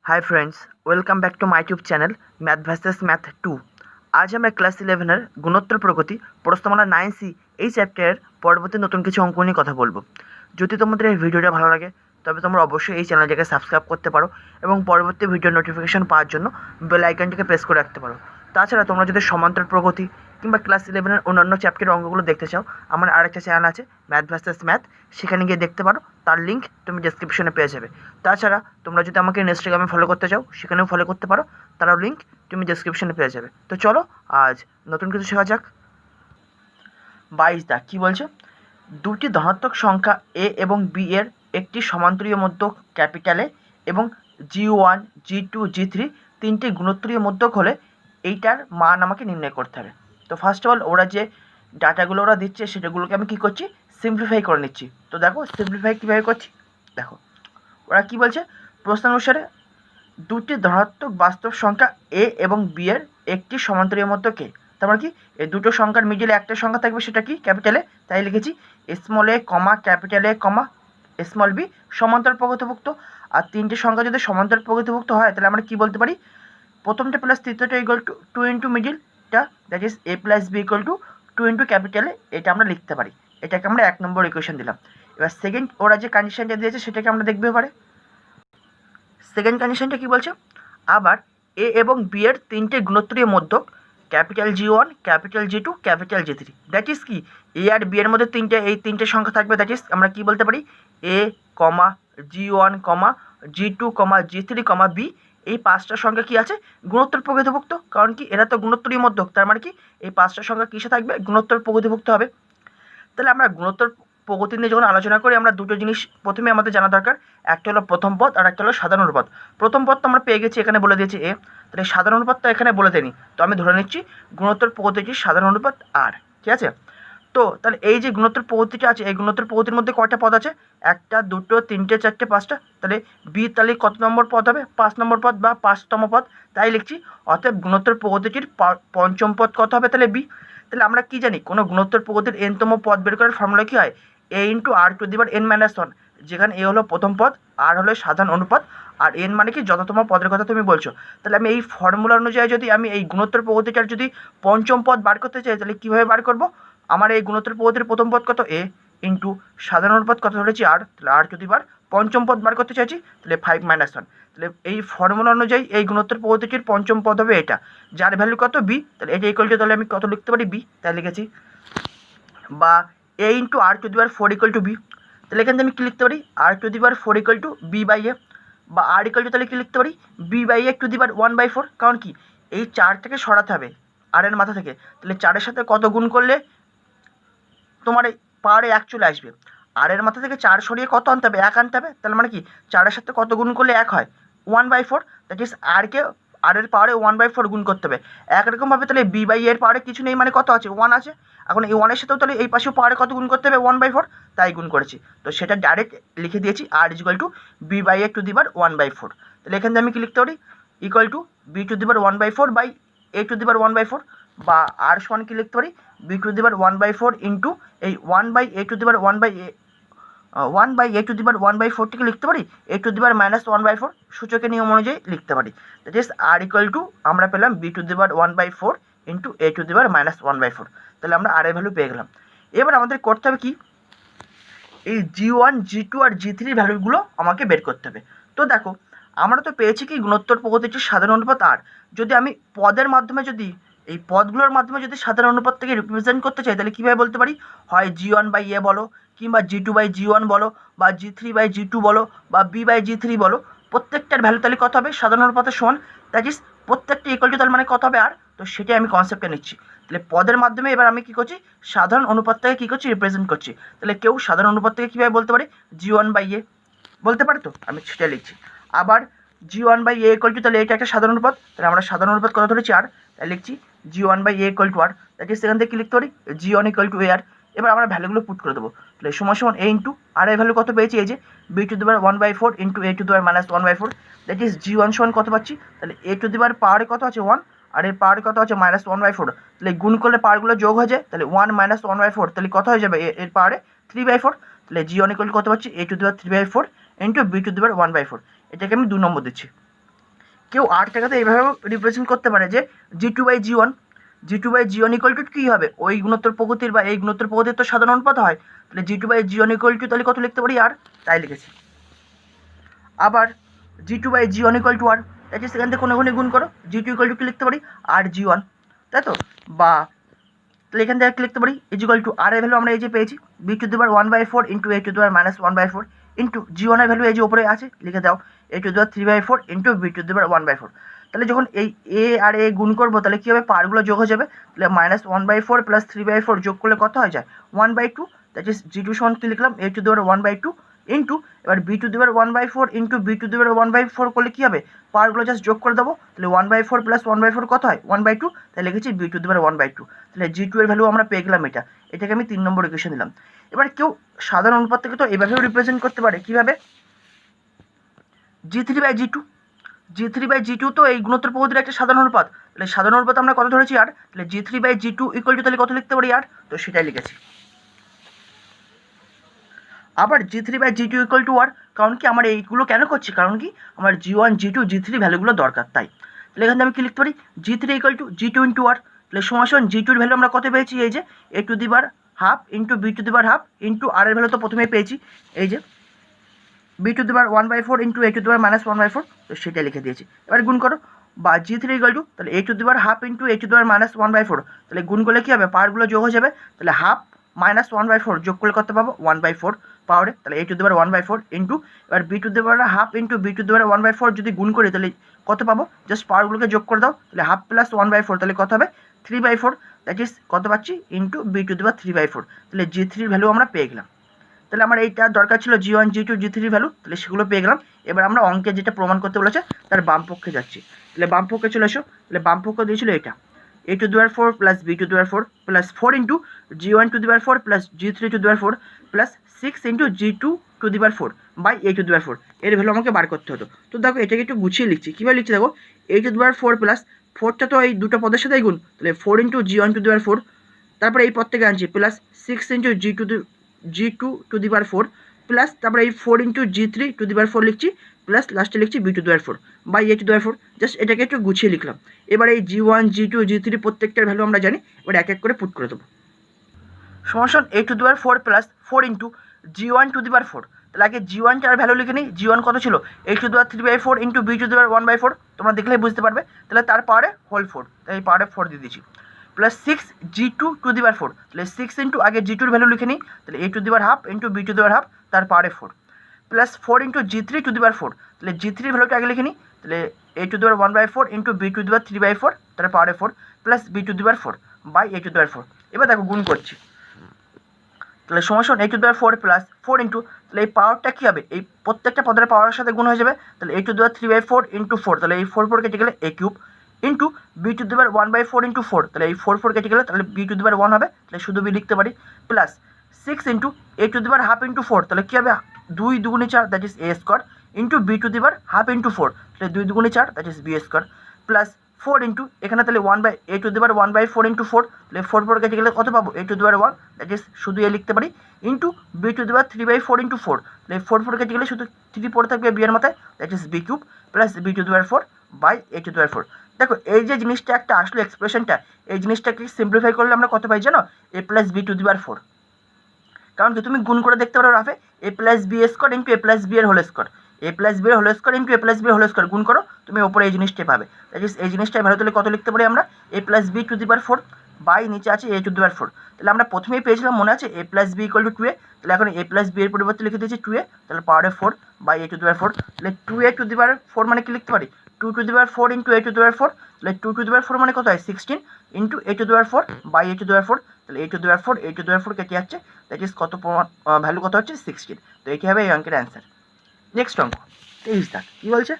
Hi friends, welcome back to my YouTube channel math versus math 2। আজ আমরা class 11-এর গুণোত্তর প্রগতি প্রশ্নমালা 9C এই চ্যাপ্টারের পরবর্তী নতুন কিছু অঙ্ক নিয়ে কথা বলবো। যদি তোমাদের এই ভিডিওটা ভালো লাগে তবে তোমরা অবশ্যই এই চ্যানেলটাকে সাবস্ক্রাইব করতে পারো এবং পরবর্তী ভিডিও নোটিফিকেশন পাওয়ার জন্য বেল আইকনটিকে প্রেস করে রাখতে পারো। তাছাড়া তোমরা যদি সমান্তর প্রগতি কিংবা ক্লাস 11-এর অন্যান্য চ্যাপ্টারের অঙ্কগুলো দেখতে চাও, আমার আরেকটা চ্যানেল আছে ম্যাথ ভার্সেস ম্যাথ, সেখানে গিয়ে দেখতে পারো। তার লিঙ্ক তুমি ডেসক্রিপশনে পেয়ে যাবে। তাছাড়া তোমরা যদি আমাকে ইনস্টাগ্রামে ফলো করতে চাও, সেখানেও ফলো করতে পারো, তারও লিঙ্ক তুমি ডেসক্রিপশনে পেয়ে যাবে। তো চলো আজ নতুন কিছু শেখা যাক। 22 দা কী বলছে, দুটি ধনাত্মক সংখ্যা এ এবং বি এর একটি সমান্তরীয় মধ্যক ক্যাপিটালে এবং G1 G2 G3 তিনটি গুণোত্তরীয় মধ্যক হলে এইটার মান আমাকে নির্ণয় করতে হবে। তো ফার্স্ট অফ অল ওরা যে ডাটাগুলো ওরা দিচ্ছে সেটাগুলোকে আমি কী করছি, সিম্পলিফাই করে নিচ্ছি। তো দেখো সিম্পলিফাই কীভাবে করছি, দেখো ওরা কী বলছে, প্রশ্ন অনুসারে দুটি ধনাত্মক বাস্তব সংখ্যা এ এবং বি এর একটি সমান্তরীয় মধ্যক কে। তার মানে কি, এই দুটো সংখ্যার মিডিলে একটা সংখ্যা থাকবে, সেটা কি ক্যাপিটালে, তাই লিখেছি small a comma capital A comma small b সমান্তর প্রগতিভুক্ত। আর তিনটে সংখ্যা যদি সমান্তর প্রগতিভুক্ত হয় তাহলে আমরা কি বলতে পারি, প্রথমটা প্লাস তৃতীয়টা ইকুয়াল টু 2 ইন্টু মিডিলটা, that is A plus B equal to 2 into ক্যাপিটালে, এটা আমরা লিখতে পারি। এটাকে আমরা 1 নম্বর ইকুয়েশন দিলাম। এবার সেকেন্ড ওরা যে কন্ডিশনটা দিয়েছে সেটাকে আমরা দেখবে এবারে। সেকেন্ড কন্ডিশনটা কী বলছে, আবার এ এবং বি এর তিনটে গুণোত্তরীয় মধ্যক capital G1 capital G2 capital G3, that is কি এ আর বি এর মধ্যে তিনটে সংখ্যা থাকবে, দ্যাট ইজ আমরা কি বলতে পারি এ কমা G1 কমা G2 কমা G3 কমা বি, এই পাঁচটা সংখ্যা কি আছে, গুণোত্তর প্রগতিভুক্ত। কারণ কি এরা তো গুণোত্তরীয় মধ্যক, তার মানে কি এই পাঁচটা সংখ্যা কিসে থাকবে, গুণোত্তর প্রগতিভুক্ত হবে। তাহলে আমরা গুণোত্তর প্রগতি নিয়ে যখন আলোচনা করি, আমরা দুটো জিনিস প্রথমে আমাদের জানা দরকার, একটা হলো প্রথম পদ আর একটা হলো সাধারণ অনুপাত। প্রথম পদ তো আমরা পেয়ে গেছি, এখানে বলে দিয়েছি এ, তাহলে সাধারণ অনুপাতটা এখানে বলে দেয়নি, তো আমি ধরে নিচ্ছি গুণোত্তর প্রগতিটির সাধারণ অনুপাত আর, ঠিক আছে। তো তাহলে এই যে গুণোত্তর প্রগতিটা আছে, এই গুণোত্তর প্রগতির মধ্যে কয়টা পদ আছে, একটা দুটো তিনটে চারটে পাঁচটা, তাহলে বি তাহলে কত নম্বর পদ হবে, 5 নম্বর পদ বা 5তম পদ, তাই লিখছি। অতএব গুণোত্তর প্রগতিটির পঞ্চম পদ কত হবে, তাহলে বি। তাহলে আমরা কি জানি, কোনো গুণোত্তর প্রগতির এনতম পদ বের করার ফর্মুলা কি হয়, A into R to the power n minus 1, যেখানে এ হলো প্রথম পদ, আর হলো সাধারণ অনুপাত, আর এন মানে কি যততম পদের কথা তুমি বলছো। তাহলে আমি এই ফর্মুলা অনুযায়ী যদি আমি এই গুণোত্তর প্রগতিটার যদি পঞ্চম পদ বার করতে চাই, তাহলে কীভাবে বার করব, আমার এই গুণোত্তর প্রগতির প্রথম পদ কত এ ইন্টু সাধারণ অনুপাত কত ধরেছি আর, তাহলে আর যদি বার পঞ্চম পদ বার করতে চাইছি তাহলে 5 মাইনাস 1। তাহলে এই ফর্মুলা অনুযায়ী এই গুণোত্তর প্রগতিটির পঞ্চম পদ হবে এটা, যার ভ্যালু কত বি, তাহলে এটা ইকুয়াল টু, তাহলে আমি কত লিখতে পারি বি, তাই লিখেছি। বা A into R to the power 4 equal to B, তাহলে এখান থেকে আমি কী লিখতে পারি, R to the power 4 equal to B by A, বা আর ইকুয়াল টু তাহলে কী লিখতে পারি B by A to the power 1/4। কারণ কি এই 4টাকে সরাতে হবে আর এর মাথা থেকে, তাহলে 4-এর সাথে কত গুণ করলে তোমার এই পাওয়ারে 1 চলে আসবে, আর এর মাথা থেকে 4 সরিয়ে কত আনতে হবে, 1 আনতে হবে। তাহলে মানে কি 4-এর সাথে কত গুণ করলে 1 হয়, 1/4, দ্যাট ইজ আরকে আর এর পাওয়ারে 1/4 গুণ করতে হবে। একরকমভাবে তাহলে বি বাই এর পাওয়ারে কিছু নেই, মানে কত আছে 1 আছে, এখন এই 1-এর সাথেও তাহলে এই পাশেও পাওয়ারে কত গুণ করতে হবে 1/4, তাই গুণ করেছি। তো সেটা ডাইরেক্ট লিখে দিয়েছি r is equal to B by A to the power 1/4। তাহলে এখান থেকে আমি কি লিখতে পারি, equal to b to the power 1/4 by A to the power 1/4, বা আর সমান কি লিখতে পারি b to the power 1/4 into এই 1 by A to the power 1 by A to the power 1/4টিকে লিখতে পারি এ টু দি পাওয়ার মাইনাস 1/4 সূচকের নিয়ম অনুযায়ী লিখতে পারি। That is r equal to আমরা পেলাম b to the power 1/4 into a to the power minus 1/4। তাহলে আমরা আর এর ভ্যালু পেয়ে গেলাম। এবার আমাদের করতে হবে কি, এই G1 G2 আর G3 ভ্যালুগুলো আমাকে বের করতে হবে। তো দেখো আমরা তো পেয়েছি কি গুণোত্তর প্রগতিটির সাধারণ অনুপাত আর, যদি আমি পদের মাধ্যমে যদি এই পদগুলোর মাধ্যমে যদি সাধারণ অনুপাতটাকে রিপ্রেজেন্ট করতে চাই, তাহলে কীভাবে বলতে পারি, হয় G1 বাই এ বলো, কিংবা G2 বাই G1 বলো, বা G3 বাই G2 বলো, বা B বাই G3 বলো, প্রত্যেকটার ভ্যালু তাহলে কত হবে সাধারণ অনুপাতের সমান, দ্যাট ইজ প্রত্যেকটা ইকুয়াল টু তার মানে কত হবে আর। তো সেটাই আমি কনসেপ্টে নিচ্ছি। তাহলে পদের মাধ্যমে এবার আমি কী করছি, সাধারণ অনুপাতটাকে কী করছি, রিপ্রেজেন্ট করছি। তাহলে কেউ সাধারণ অনুপাতটাকে কীভাবে বলতে পারে, G1 বাই এ বলতে পারে, তো আমি সেটা লিখছি। আবার G1 by a equal to, তাহলে এটা একটা সাধারণ অনুপাত, তাহলে আমরা সাধারণ অনুপাত কত ধরেছি আর, তাই লিখছি G1 by a equal to r, that is সেখান থেকে কী লিখতে পারি G1 ইকুয়াল টু এ আর। এবার আমরা ভ্যালুগুলো পুট করে দেবো, তাহলে সমান সমান এ ইন্টু আর এর ভ্যালু কত পেয়েছি, এই যে b to the power 1/4 into a to the power minus 1/4, that is G1 সমান কত পাচ্ছি, তাহলে এ টু দি পাওয়ার পাওয়ারে কত আছে 1, আর এর পাওয়ারে কত আছে মাইনাস 1/4, তাহলে গুণ করলে পাওয়ারগুলো যোগ হয়ে যায়, তাহলে 1 মাইনাস 1/4, তাহলে কত হয়ে যাবে এর পাওয়ারে 3/4, তাহলে G1 ইকুয়াল কত পাচ্ছি a to the power 3/4 into b to the power 1/4। এটাকে আমি 2 নম্বর দিচ্ছি। কেউ আরটাকে তো এইভাবেও রিপ্রেজেন্ট করতে পারে যে G2/G1 ইকুয়াল টু কী হবে, ওই গুণোত্তর প্রগতির বা এই গুণোত্তর প্রগতির তো সাধারণ অনুপাত হয়, তাহলে G2/G1 ইকুয়াল টু তাহলে কত লিখতে পারি আর, তাই লিখেছি। আবার G2/G1 ইকুয়াল টু আর, তাই সেখান থেকে কোনোগুণে গুণ করো, G2 ইকুয়াল টু কি লিখতে পারি আর G1, তাই তো, বা তাহলে এখান থেকে কি লিখতে পারি ইজ ইকুয়াল টু আর এর ভ্যালু আমরা এই যে পেয়েছি B⁴ into A⁻1/4 into G1 এর ভ্যালু এই যে উপরে আছে লিখে দাও A⁴ ইন্টু B⁴ তাহলে যখন এই এ আর এ গুণ করবো তাহলে কী হবে, পাওয়ারগুলো যোগ হয়ে যাবে, তাহলে -1/4 প্লাস 3/4 যোগ করলে কত হয়ে যায় 1/2, দ্যাট ইজ G2 সমান কি লিখলাম A⁴ ইন্টু এবার B⁴ ইন্টু B⁴ করলে কী হবে, পাওয়ারগুলো জাস্ট যোগ করে দেবো, তাহলে 1/4 প্লাস 1/4 কত হয় 1/2, তাহলে লিখেছি B⁴ তাহলে G2 এর ভ্যালু আমরা পেয়ে গেলাম, এটাকে আমি 3 নম্বর ইকুয়েশন দিলাম। এবার কেউ সাধারণ অনুপাত থেকে তো এভাবেও রিপ্রেজেন্ট করতে পারে, কীভাবে G3/G2 তো এই গুণোত্তর প্রগতির একটা সাধারণ অনুপাত, তাহলে সাধারণ অনুপাত আমরা কত ধরেছি আর, তাহলে G3/G2 ইকুয়াল টু তাহলে কত লিখতে পারি আর, তো সেটাই লিখেছি। আবার G3/G2 ইকুয়াল টু আর, কারণ কি আমার এইগুলো কেন করছি, কারণ কি আমার G1 G2 G3 ভ্যালুগুলো দরকার, তাই তাহলে এখানে আমি কি লিখতে পারি G3 equal to G2 into আর, তাহলে সমান G2 এর ভ্যালু আমরা কত পেয়েছি, এই যে A⁻½ ইন্টু B⁻½ ইন্টু আর এর ভ্যালু তো প্রথমেই পেয়েছি, এই যে B⁴ ইন্টু A⁻1/4, তো সেটা লিখে দিয়েছি। এবার গুণ করো, বা G3 ইকুয়াল টু তাহলে A⁻½ ইন্টু A⁻1/4, তাহলে গুণ করলে কী হবে, পাওয়ারগুলো যোগ হয়ে যাবে, তাহলে ½ -1/4 যোগ করলে কত পাবো 1/4 পাওয়ারে, তাহলে A⁴ ইন্টু এবার B⁻½ ইন্টু B⁻1/4 যদি গুণ করি তাহলে কত পাবো, জাস্ট পাওয়ারগুলোকে যোগ করে দাও, তাহলে ½ প্লাস 1/4 তাহলে কত হবে 3/4, দ্যাট ইজ কত পাচ্ছি ইন্টু B⁴, তাহলে G3 ভ্যালু আমরা পেয়ে গেলাম। তাহলে আমার এইটা দরকার ছিল G1 G2 G3 ভ্যালু, তাহলে সেগুলো পেয়ে গেলাম। এবার আমরা অঙ্কে যেটা প্রমাণ করতে বলেছে তার বাম পক্ষে যাচ্ছি, তাহলে বাম পক্ষে চলে এসো, তাহলে বাম পক্ষ দিয়েছিল এটা A⁴ plus B⁴ plus 4 into G1⁴ plus G3⁴ plus 6 into G2⁴ by A⁴ এর ভ্যালু আমাকে বার করতে হতো। তো দেখো এটাকে একটু গুছিয়ে লিখছি, কীভাবে লিখছি দেখো A⁴ প্লাস 4টা তো এই দুটো পদের সাথেই গুণ, তাহলে 4 ইন্টু G1⁴, তারপরে এই পদ থেকে আনছি প্লাস 6 ইন্টু G2⁴ প্লাস তারপরে এই 4 ইন্টু G3⁴ লিখছি, প্লাস লাস্টে লিখছি B⁴ বাই A⁴, জাস্ট এটাকে একটু গুছিয়ে লিখলাম। এবার এই G1 G2 G3 প্রত্যেকটার ভ্যালু আমরা জানি, এবার এক এক করে পুট করে দেবো। সমান A⁴ প্লাস 4 ইন্টু G1⁴, তাহলে আগে G1টার ভ্যালু লিখে নিই, G1 কত ছিল A⁴ ইন্টু B⁴ তোমরা দেখলেই বুঝতে পারবে, তাহলে তার পাওয়ারে হোল 4, তাই এই পাওয়ারে 4 দিয়ে দিয়েছি, প্লাস 6 G2⁴, তাহলে 6 ইন্টু আগে G2-র ভ্যালু লিখে নিই, তাহলে A⁴ ইন্টু B⁴ তার পাওয়ারে 4, প্লাস 4 ইন্টু G3⁴, তাহলে G3-র ভ্যালুটা আগে লিখে নিই, তাহলে A⁴ ইন্টু B⁴ তার পাওয়ারে 4 প্লাস B⁴ বাই A⁴। এবার দেখো গুণ করছি, তাহলে সমান A⁴ প্লাস 4 ইন্টু, তাহলে এই পাওয়ারটা কী হবে, এই প্রত্যেকটা পদের পাওয়ারের সাথে গুণ হয়ে যাবে, তাহলে A⁴ ইন্টু 4, তাহলে এই 4 কেটে গেলে A³ ইন্টু B⁴ ইন্টু 4, তাহলে এই 4 কেটে গেলে তাহলে B⁴ হবে, তাহলে শুধু বি লিখতে পারি, প্লাস 6 ইন্টু A⁴ ইন্টু 4, তাহলে কী হবে 2 2 4, that is A² into B⁴ into 4, তাহলে 2 2 4, that is B², plus 4 into এখানে তাহলে A⁴ ইন্টু 4, তাহলে 4 কেটে গেলে কত পাবো A⁴, দ্যাট ইজ শুধু এ লিখতে পারি, ইন্টু B⁴ ইন্টু 4, তাহলে 4 কেটে গেলে শুধু 3 পড়ে থাকবে বি এর মাথায়, that is B³ plus B⁴ by A⁴। দেখো এই যে জিনিসটা একটা আসলে এক্সপ্রেশনটা, এই জিনিসটাকে সিম্পলিফাই করলে আমরা কত পাই জানো A প্লাস B⁴, কারণ কি তুমি গুণ করে দেখতে পারো রাফে A plus B² into A plus B এর whole square, A plus B এর whole square into A plus B এর হোল স্কোয়ার গুণ করো, তুমি ওপরে এই জিনিসটাই পাবে, দ্যাট ইজ এই জিনিসটাই ভ্যালু তাহলে কত লিখতে পারি আমরা A প্লাস B⁴ বাই নিচে আছে A⁴। তাহলে আমরা প্রথমেই পেয়েছিলাম মনে আছে A plus B equal to 2A, তাহলে এখন A প্লাস B এর পরিবর্তে লিখে দিয়েছি 2A, তাহলে পাওয়ারে 4 বাই A⁴, তাহলে 2A⁴ মানে কি লিখতে পারি 2⁴ ইন্টু A⁴, তাহলে 2⁴ মানে কত হয় 16 ইন্টু A⁴ বাই A⁴, তাহলে A⁴ কেটে যাচ্ছে, দ্যাট ইজ কত ভ্যালু কত হচ্ছে 16, তো এটি হবে এই অঙ্কের অ্যান্সার। নেক্সট অঙ্ক 23 দাগ কী বলছে,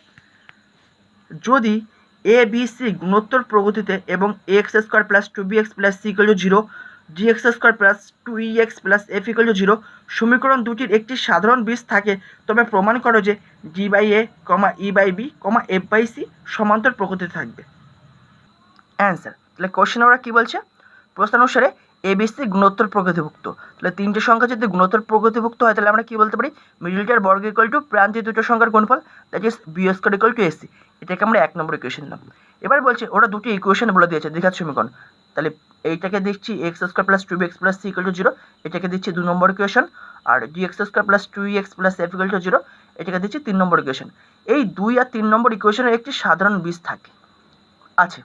যদি ABC গুণোত্তর প্রগতিতে এবং ax² plus 2bx plus c = 0, gx² plus 2ex plus f = 0 সমীকরণ দুটির একটি সাধারণ বীজ থাকে, তবে প্রমাণ করো যে d/a, e/b, f/c সমান্তর প্রকৃতিতে থাকবে। অ্যান্সার, তাহলে কোশ্চেন ওরা কী বলছে, প্রশ্নানুসারে ABC গুণোত্তর প্রকৃতিভুক্ত। তাহলে তিনটে সংখ্যা যদি গুণোত্তর প্রকৃতিভুক্ত হয় তাহলে আমরা কি বলতে পারি, মিডলটার বর্গ ইকুয়াল টু প্রান্তীয় দুটো সংখ্যার গুণফল, that is b square equal to AC। এটাকে আমরা 1 নম্বর ইকুয়েশন দিলাম। এবার বলছে ওরা দুটি ইকুয়েশন বলে দিয়েছে দ্বিঘাত সমীকরণ। তাহলে এইটাকে দিচ্ছি x square plus 2bx plus c equal to 0, এটাকে দিচ্ছি 2 নম্বর ইকুয়েশন। আর dx square plus 2ex plus f equal to 0, এটাকে দিচ্ছি 3 নম্বর ইকুয়েশন। এই 2 আর 3 নম্বর ইকুয়েশনের একটি সাধারণ বীজ থাকে আছে।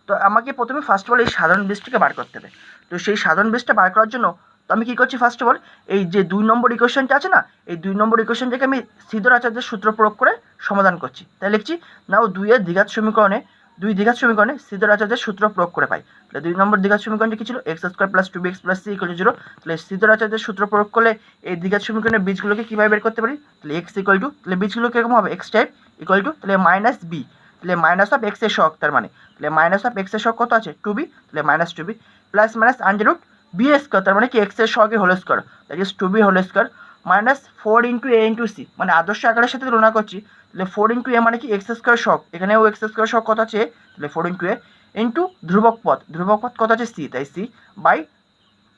তো আমাকে প্রথমে ফার্স্ট অফ অল এই সাধারণ বীজটাকে বার করতে হবে। তো সেই সাধারণ বীজটা বার করার জন্য তো আমি কী করছি, ফার্স্ট অফ অল এই যে 2 নম্বর ইকুয়েশনটা আছে না, এই 2 নম্বর ইকুয়েশনটাকে আমি সিদ্ধর আচার্যের সূত্র প্রয়োগ করে সমাধান করছি। তাই লিখছি নাও 2 দ্বিঘাত সমীকরণে সিদ্ধর আচার্যের সূত্র প্রয়োগ করে পাই। তাহলে 2 নম্বর দ্বিঘাত সমীকরণটা কি ছিল, x square plus 2bx plus c equal to 0। তাহলে সিদ্ধর আচার্যের সূত্র প্রয়োগ করলে এই দ্বিঘাত সমীকরণের বীজগুলোকে কীভাবে বের করতে পারি, তাহলে এক্স ইকুয়াল টু, তাহলে বীজগুলো কীরকম হবে, এক্স টাইপ ইকুয়াল টু, তাহলে মাইনাস বি, তাহলে মাইনাস অফ এক্স এর শক, তার মানে তাহলে মাইনাস অফ এক্স এর শক কত আছে 2b, তাহলে minus 2b plus minus under root b square, তার মানে কি এক্স এর শকের whole square, that is 2b whole square minus 4 into a into c, মানে আদর্শ আকারের সাথে তুলনা করছি। তাহলে 4 ইন্টু এ মানে কি এক্স স্কোয়ার শক, এখানেও এক্স স্কোয়ার শক কত আছে, তাহলে 4 ইন্টু এ ইন্টু ধ্রুবক পদ কত আছে সি, তাই c by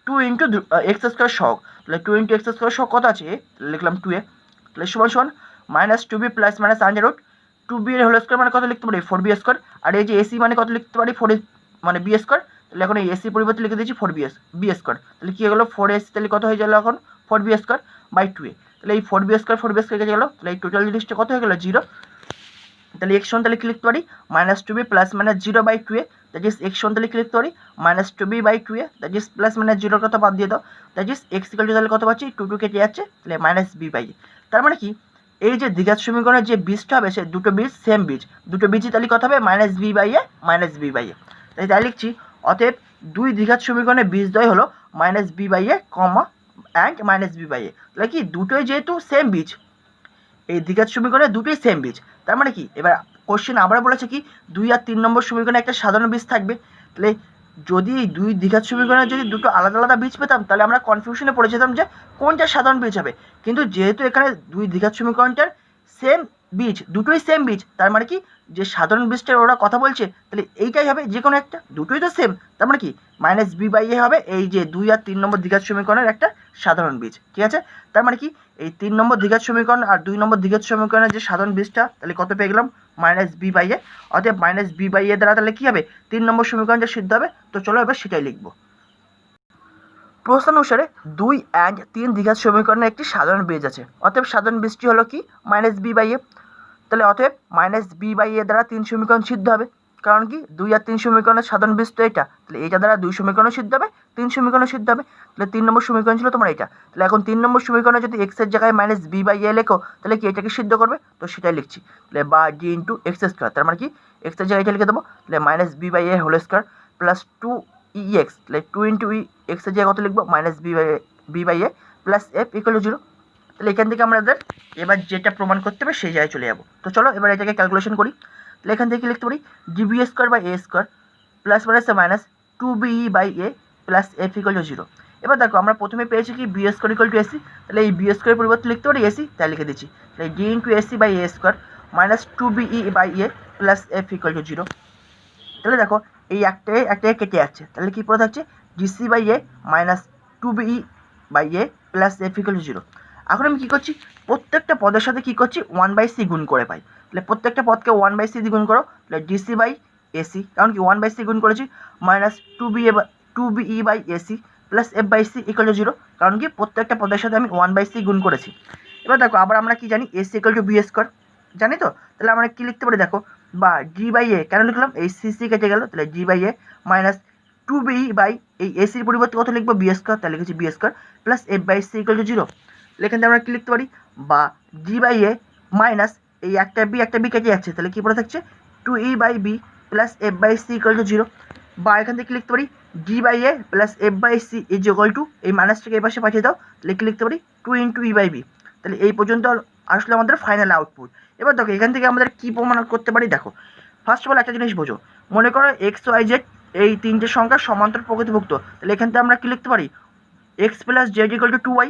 2 into x square শক, তাহলে 2 ইন্টু এক্স স্কোয়ার শক কত আছে, লিখলাম 2a, তাহলে সমান minus 2b plus minus under root 2b এর হোল স্কোয়ার মানে কত লিখতে পারি 4b স্কোয়ার, আর এই যে এসি মানে কত লিখতে পারি 4 মানে বি স্কোয়ার। তাহলে এখন এই এসি পরিবর্তে লিখে দিয়েছি 4b স্কোয়ার, তাহলে কি হয়ে গেলো 4ac, তাহলে কত হয়ে গেল এখন 4b স্কোয়ার বাই 2a। তাহলে এই 4b স্কোয়ার কেটে গেল, তাহলে এই টোটাল জিনিসটা কত হয়ে গেল 0। তাহলে x সমান তাহলে কি লিখতে পারি minus 2b plus minus 0 by 2a, that is x সমান তাহলে কি লিখতে পারি minus 2b by 2a, that is plus minus 0 কত বাদ দিয়ে দাও, that is x equal to তাহলে কত পাচ্ছি 2 কেটে যাচ্ছে, তাহলে মাইনাস b বাই a। তার মানে কি এই যে দ্বিঘাত সমীকরণের যে বীজটা হবে সে দুটো বীজ সেম বীজ, দুটো বীজই তাহলে কত হবে minus b by a minus b by a। তাই লিখছি অতএব দুই দ্বিঘাত সমীকরণের বীজদ্বয় হলো minus b by a comma and minus b by a। তাহলে কি দুটোই যেহেতু সেম বীজ, এই দ্বিঘাত সমীকরণের দুটোই সেম বীজ, তার মানে কি এবার কোশ্চেন আবার বলেছে কি 2 আর 3 নম্বর সমীকরণে একটা সাধারণ বীজ থাকবে। তাহলে যদি এই দুই দ্বিঘাত সমীকরণে যদি দুটো আলাদা আলাদা বীজ পেতাম তাহলে আমরা কনফিউশনে পড়ে যেতাম যে কোনটা সাধারণ বীজ হবে, কিন্তু যেহেতু এখানে দুই দ্বিঘাত সমীকরণটার সেম বীজ, দুটোই সেম বীজ, তার মানে কি যে সাধারণ বীজটার ওরা কথা বলছে তাহলে এইটাই হবে যে কোনো একটা, দুটোই তো সেম, তার মানে কি মাইনাস বি বাই এ হবে এই যে 2 আর 3 নম্বর দ্বিঘাত সমীকরণের একটা সাধারণ বীজ, ঠিক আছে। তার মানে কি এই 3 নম্বর দ্বিঘাত সমীকরণ আর 2 নম্বর দ্বিঘাত সমীকরণের যে সাধারণ বীজটা তাহলে কত পেয়ে গেলাম মাইনাস বি বাই এ, অতএব মাইনাস বি বাই এ দ্বারা তাহলে কী হবে 3 নম্বর সমীকরণটা সিদ্ধ হবে। তো চলো এবার সেটাই লিখব। প্রশ্ন অনুসারে 2 অ্যান্ড 3 দ্বিঘাত সমীকরণের একটি সাধারণ বীজ আছে, অতএব সাধারণ বীজটি হলো কি মাইনাস বি বাই এ। তাহলে অতএব মাইনাস বি বাই এ দ্বারা 3 সমীকরণ সিদ্ধ হবে, কারণ কি 2 আর 3 সমীকরণের সাধারণ বীজ তো এটা, তাহলে এটা দ্বারা 2 সমীকরণ সিদ্ধ হবে, 3 সমীকরণ সিদ্ধ হবে। তাহলে 3 নম্বর সমীকরণ ছিল তোমার এটা, তাহলে এখন 3 নম্বর সমীকরণে যদি এক্স এর জায়গায় মাইনাস বি বাই এ লেখো তাহলে কি এটাকে সিদ্ধ করবে, তো সেটাই লিখছি। তাহলে বা ডি ইন্টু এক্স স্কোয়ার, তার মানে কি এক্স এর জায়গায় এটা লিখে দেবো, তাহলে minus b by a whole square plus 2 e x, তাহলে 2 ইন্টু ই এক্স এর জায়গায় কত লিখবো minus b by a plus f equal to 0। তাহলে এখান থেকে আমাদের এবার যেটা প্রমাণ করতে হবে সেই জায়গায় চলে যাবো। তো চলো এবার এটাকে ক্যালকুলেশন করি। তাহলে এখান থেকে লিখতে পারি DB square by a square plus minus 2bi by a plus f equal to 0। এবার দেখো আমরা প্রথমে পেয়েছি কি b square equal to AC, তাহলে এই বি স্কোয়ারের পরিবর্তে লিখতে পারি এসি, তাই লিখে দিচ্ছি। তাহলে d into AC by a square minus 2bi by a plus f equal to 0। তাহলে দেখো এই একটা কেটে যাচ্ছে, তাহলে কি পড়ে থাকছে DC by a minus 2bi by a plus f equal to 0। এখন আমি কী করছি প্রত্যেকটা পদের সাথে কী করছি 1/c গুণ করে পাই, তাহলে প্রত্যেকটা পদকে 1/c দিয়ে গুণ করো, তাহলে ডিসি বাই এসি, কারণ কি 1/c গুণ করেছি minus 2bi by AC plus f by c equal to 0, কারণ কি প্রত্যেকটা পদের সাথে আমি 1/c গুণ করেছি। এবার দেখো আবার আমরা কি জানি AC equal to b square জানি, তো তাহলে আমরা কী লিখতে পারি দেখো বা ডি বাই এ, কেন লিখলাম এই সিসি কেটে গেল, তাহলে d by a minus 2bi by এই এসির পরিবর্তে কত লিখবো বি স্কোয়ার, তাহলে লিখেছি b square plus f by c equal to 0। এখান থেকে আমরা কী লিখতে পারি বা ডি বাই এ মাইনাস এই একটা বি কেটে যাচ্ছে, তাহলে কী পড়ে থাকছে 2e by b plus f by c equal to 0, বা এখান থেকে লিখতে পারি d by a plus f by c is equal to এই মাইনাসটাকে এই পাশে পাঠিয়ে দাও, লিখতে পারি 2 ইন্টু ই বাই বি। তাহলে এই পর্যন্ত আসলে আমাদের ফাইনাল আউটপুট। এবার দেখো এখান থেকে আমাদের কী প্রমাণ করতে পারি, দেখো ফার্স্ট অফ অল একটা জিনিস বোঝো, মনে করো এক্স ওয়াই জেড এই তিনটে সংখ্যা সমান্তর প্রকৃতিভুক্ত, তাহলে এখান থেকে আমরা কী লিখতে পারি x plus z equal two 2y।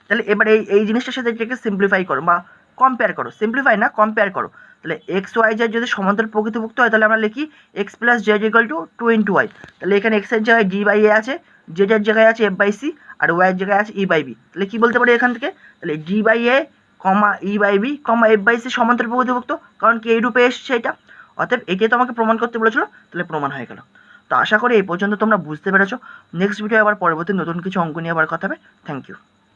তাহলে এবার এই জিনিসটার সাথে এটাকে সিম্পলিফাই করো বা কম্পেয়ার করো, সিম্পলিফাই না কম্পেয়ার করো। তাহলে এক্স ওয়াই জেড যদি সমান্তর প্রকৃতিভুক্ত হয় তাহলে আমরা লিখি x plus z equal to 2 into y, তাহলে এখানে এক্সের জায়গায় ডি বাই এ আছে, জেডের জায়গায় আছে এফ বাই সি আর ওয়াইয়ের জায়গায় আছে ই বাই বি। তাহলে কী বলতে পারি এখান থেকে, তাহলে d by a comma e by b comma f by c সমান্তরাল প্রতিভক্ত, কারণ কি এই রূপে এসছে এটা। অতএব এটাই তো আমাকে প্রমাণ করতে বলেছিল, তাহলে প্রমাণ হয়ে গেল। তো আশা করি এই পর্যন্ত তোমরা বুঝতে পেরেছো। নেক্সট ভিডিও আবার পরবর্তী নতুন কিছু অঙ্ক নিয়ে আবার কথা হবে। Thank you.